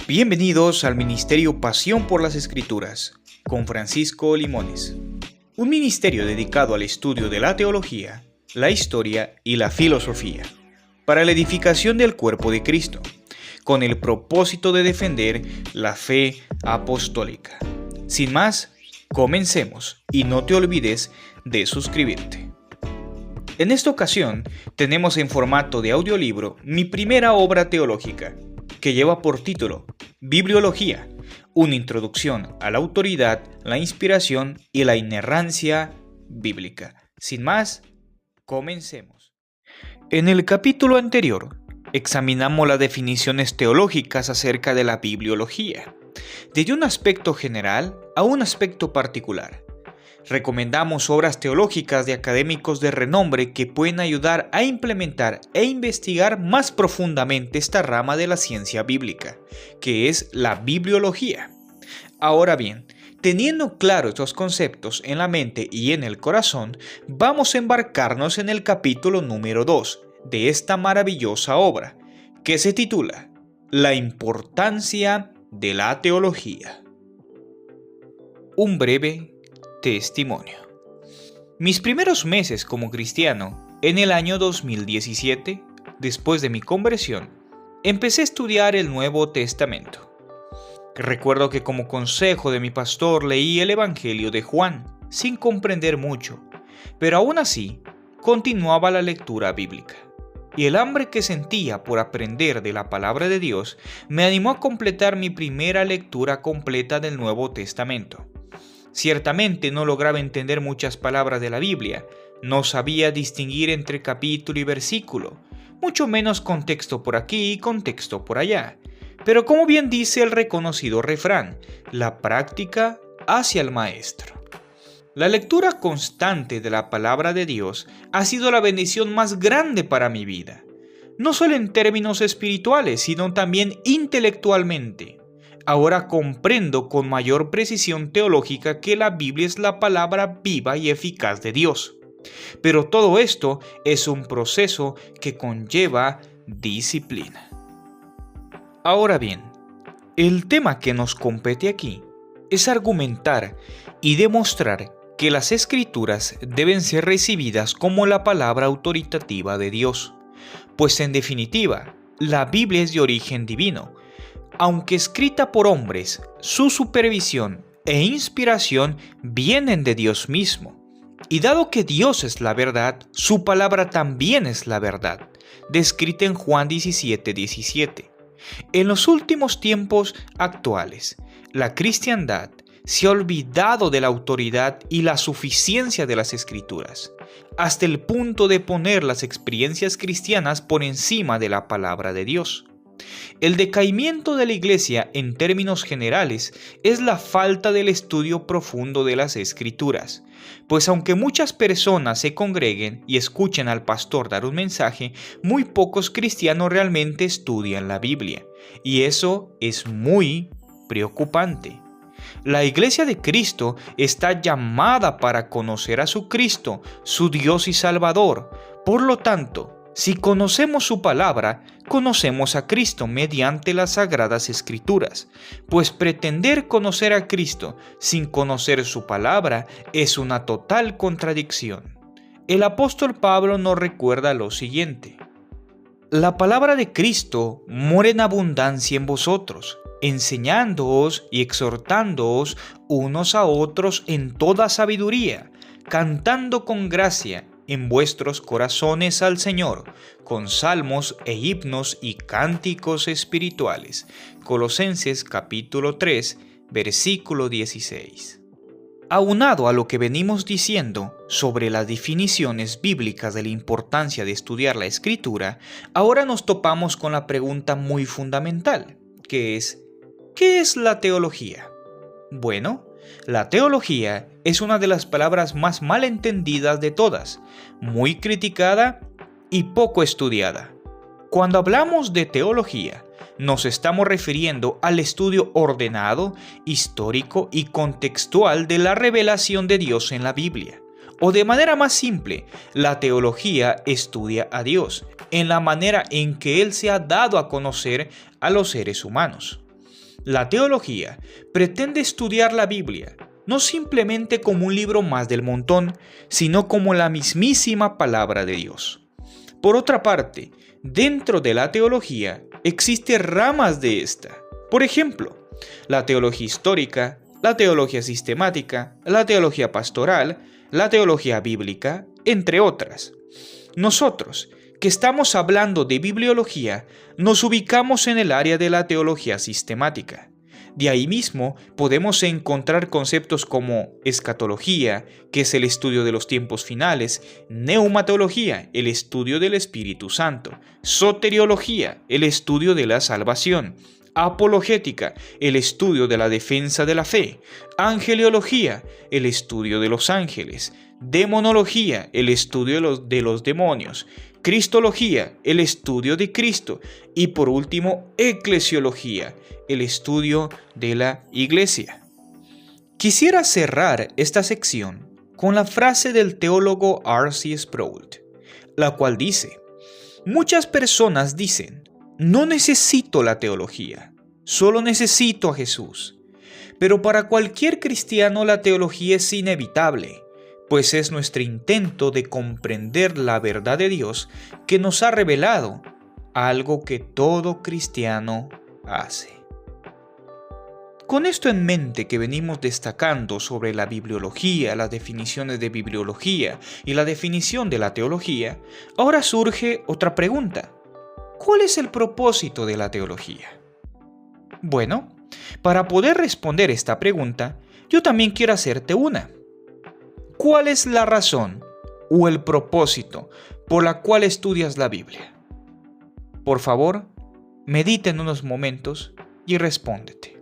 Bienvenidos al Ministerio Pasión por las Escrituras, con Francisco Limones. Un ministerio dedicado al estudio de la teología, la historia y la filosofía, para la edificación del cuerpo de Cristo, con el propósito de defender la fe apostólica. Sin más, comencemos y no te olvides de suscribirte. En esta ocasión, tenemos en formato de audiolibro mi primera obra teológica, que lleva por título Bibliología, una introducción a la autoridad, la inspiración y la inerrancia bíblica. Sin más, comencemos. En el capítulo anterior, examinamos las definiciones teológicas acerca de la bibliología, desde un aspecto general a un aspecto particular. Recomendamos obras teológicas de académicos de renombre que pueden ayudar a implementar e investigar más profundamente esta rama de la ciencia bíblica, que es la bibliología. Ahora bien, teniendo claro estos conceptos en la mente y en el corazón, vamos a embarcarnos en el capítulo número 2 de esta maravillosa obra, que se titula La importancia de la teología. Un breve testimonio. Mis primeros meses como cristiano, en el año 2017, después de mi conversión, empecé a estudiar el Nuevo Testamento. Recuerdo que como consejo de mi pastor leí el Evangelio de Juan, sin comprender mucho, pero aún así continuaba la lectura bíblica. Y el hambre que sentía por aprender de la palabra de Dios me animó a completar mi primera lectura completa del Nuevo Testamento. Ciertamente no lograba entender muchas palabras de la Biblia, no sabía distinguir entre capítulo y versículo, mucho menos contexto por aquí y contexto por allá. Pero como bien dice el reconocido refrán, la práctica hace al maestro. La lectura constante de la palabra de Dios ha sido la bendición más grande para mi vida, no solo en términos espirituales, sino también intelectualmente. Ahora comprendo con mayor precisión teológica que la Biblia es la palabra viva y eficaz de Dios. Pero todo esto es un proceso que conlleva disciplina. Ahora bien, el tema que nos compete aquí es argumentar y demostrar que las Escrituras deben ser recibidas como la palabra autoritativa de Dios, pues en definitiva, la Biblia es de origen divino. Aunque escrita por hombres, su supervisión e inspiración vienen de Dios mismo. Y dado que Dios es la verdad, su palabra también es la verdad, descrita en Juan 17:17. En los últimos tiempos actuales, la cristiandad se ha olvidado de la autoridad y la suficiencia de las Escrituras, hasta el punto de poner las experiencias cristianas por encima de la palabra de Dios. El decaimiento de la Iglesia en términos generales es la falta del estudio profundo de las Escrituras, pues aunque muchas personas se congreguen y escuchen al pastor dar un mensaje, muy pocos cristianos realmente estudian la Biblia, y eso es muy preocupante. La Iglesia de Cristo está llamada para conocer a su Cristo, su Dios y Salvador. Por lo tanto, si conocemos su palabra, conocemos a Cristo mediante las Sagradas Escrituras, pues pretender conocer a Cristo sin conocer su palabra es una total contradicción. El apóstol Pablo nos recuerda lo siguiente: la palabra de Cristo mora en abundancia en vosotros, enseñándoos y exhortándoos unos a otros en toda sabiduría, cantando con gracia en vuestros corazones al Señor, con salmos e himnos y cánticos espirituales. Colosenses capítulo 3, versículo 16. Aunado a lo que venimos diciendo sobre las definiciones bíblicas de la importancia de estudiar la Escritura, ahora nos topamos con la pregunta muy fundamental, que es: ¿qué es la teología? Bueno, la teología es una de las palabras más mal entendidas de todas, muy criticada y poco estudiada. Cuando hablamos de teología, nos estamos refiriendo al estudio ordenado, histórico y contextual de la revelación de Dios en la Biblia. O de manera más simple, la teología estudia a Dios en la manera en que Él se ha dado a conocer a los seres humanos. La teología pretende estudiar la Biblia, no simplemente como un libro más del montón, sino como la mismísima palabra de Dios. Por otra parte, dentro de la teología existen ramas de esta. Por ejemplo, la teología histórica, la teología sistemática, la teología pastoral, la teología bíblica, entre otras. Nosotros, que estamos hablando de bibliología, nos ubicamos en el área de la teología sistemática. De ahí mismo podemos encontrar conceptos como escatología, que es el estudio de los tiempos finales, neumatología, el estudio del Espíritu Santo, soteriología, el estudio de la salvación, apologética, el estudio de la defensa de la fe, angeliología, el estudio de los ángeles, demonología, el estudio de los demonios, cristología, el estudio de Cristo y por último, eclesiología, el estudio de la iglesia. Quisiera cerrar esta sección con la frase del teólogo R.C. Sproul, la cual dice: muchas personas dicen, no necesito la teología, solo necesito a Jesús. Pero para cualquier cristiano la teología es inevitable, pues es nuestro intento de comprender la verdad de Dios que nos ha revelado, algo que todo cristiano hace. Con esto en mente que venimos destacando sobre la bibliología, las definiciones de bibliología y la definición de la teología, ahora surge otra pregunta. ¿Cuál es el propósito de la teología? Bueno, para poder responder esta pregunta, yo también quiero hacerte una. ¿Cuál es la razón o el propósito por la cual estudias la Biblia? Por favor, medita en unos momentos y respóndete.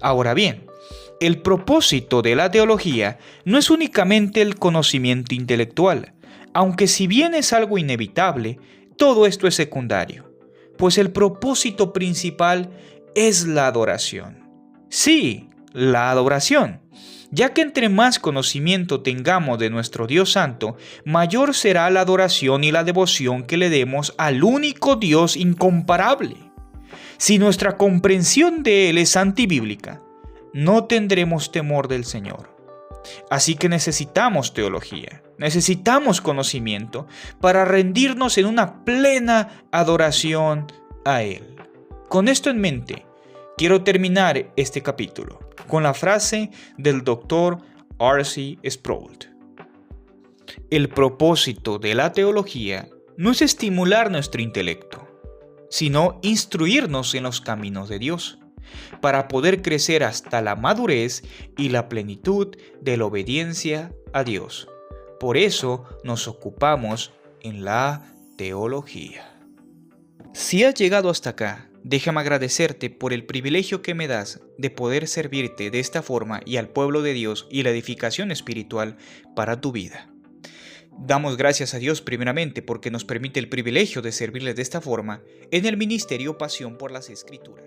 Ahora bien, el propósito de la teología no es únicamente el conocimiento intelectual, aunque si bien es algo inevitable, todo esto es secundario, pues el propósito principal es la adoración. Sí, la adoración, ya que entre más conocimiento tengamos de nuestro Dios Santo, mayor será la adoración y la devoción que le demos al único Dios incomparable. Si nuestra comprensión de Él es antibíblica, no tendremos temor del Señor. Así que necesitamos teología, necesitamos conocimiento para rendirnos en una plena adoración a Él. Con esto en mente, quiero terminar este capítulo con la frase del Dr. R.C. Sproul. El propósito de la teología no es estimular nuestro intelecto, sino instruirnos en los caminos de Dios, para poder crecer hasta la madurez y la plenitud de la obediencia a Dios. Por eso nos ocupamos en la teología. Si has llegado hasta acá, déjame agradecerte por el privilegio que me das de poder servirte de esta forma y al pueblo de Dios y la edificación espiritual para tu vida. Damos gracias a Dios primeramente porque nos permite el privilegio de servirles de esta forma en el ministerio Pasión por las Escrituras.